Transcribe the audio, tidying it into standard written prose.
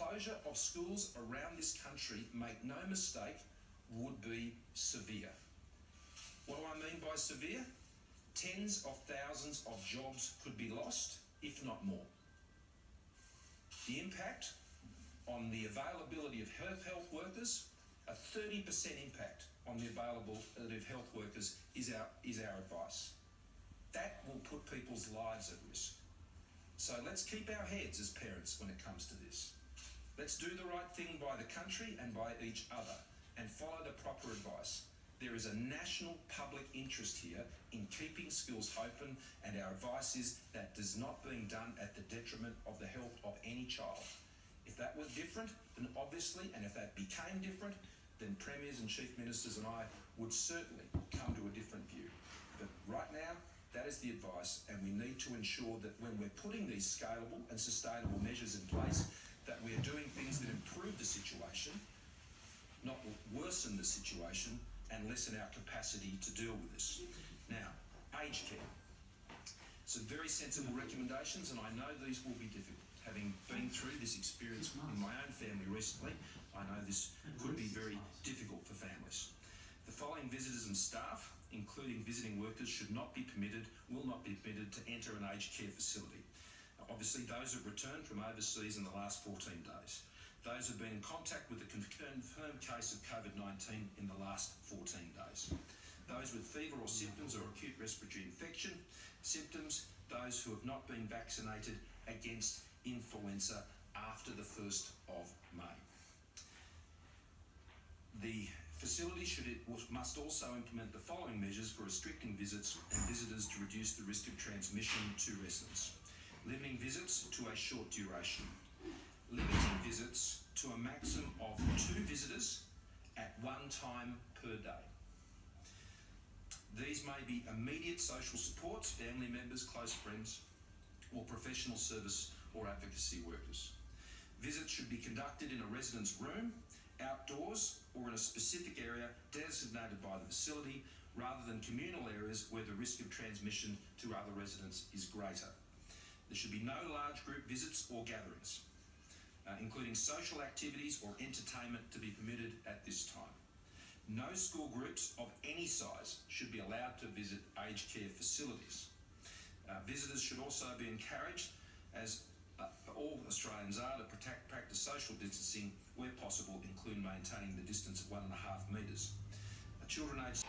closure of schools around this country, make no mistake, would be severe. What do I mean by severe? Tens of thousands of jobs could be lost, if not more. The impact on the availability of health workers, a 30% impact on the availability of health workers is our advice. That will put people's lives at risk. So let's keep our heads as parents when it comes to this. Let's do the right thing by the country and by each other and follow the proper advice. There is a national public interest here in keeping schools open, and our advice is that is not being done at the detriment of the health of any child. If that was different, then obviously, and if that became different, then premiers and chief ministers and I would certainly come to a different view. But right now, that is the advice, and we need to ensure that when we're putting these scalable and sustainable measures in place, that we are doing things that improve the situation, not worsen the situation, and lessen our capacity to deal with this. Now, aged care. Some very sensible recommendations, and I know these will be difficult. Having been through this experience in my own family recently, I know this could be very difficult for families. The following visitors and staff, including visiting workers, will not be permitted to enter an aged care facility. Obviously, those who have returned from overseas in the last 14 days. Those who have been in contact with a confirmed case of COVID-19 in the last 14 days. Those with fever or symptoms or acute respiratory infection symptoms. Those who have not been vaccinated against influenza after the 1st of May. The facility must also implement the following measures for restricting visits and visitors to reduce the risk of transmission to residents. Limiting visits to a short duration. Limiting visits to a maximum of 2 visitors at one time per day. These may be immediate social supports, family members, close friends, or professional service or advocacy workers. Visits should be conducted in a resident's room, outdoors, or in a specific area designated by the facility, rather than communal areas where the risk of transmission to other residents is greater. There should be no large group visits or gatherings, including social activities or entertainment, to be permitted at this time. No school groups of any size should be allowed to visit aged care facilities. Visitors should also be encouraged, as all Australians are, to practice social distancing where possible, including maintaining the distance of 1.5 metres. Children aged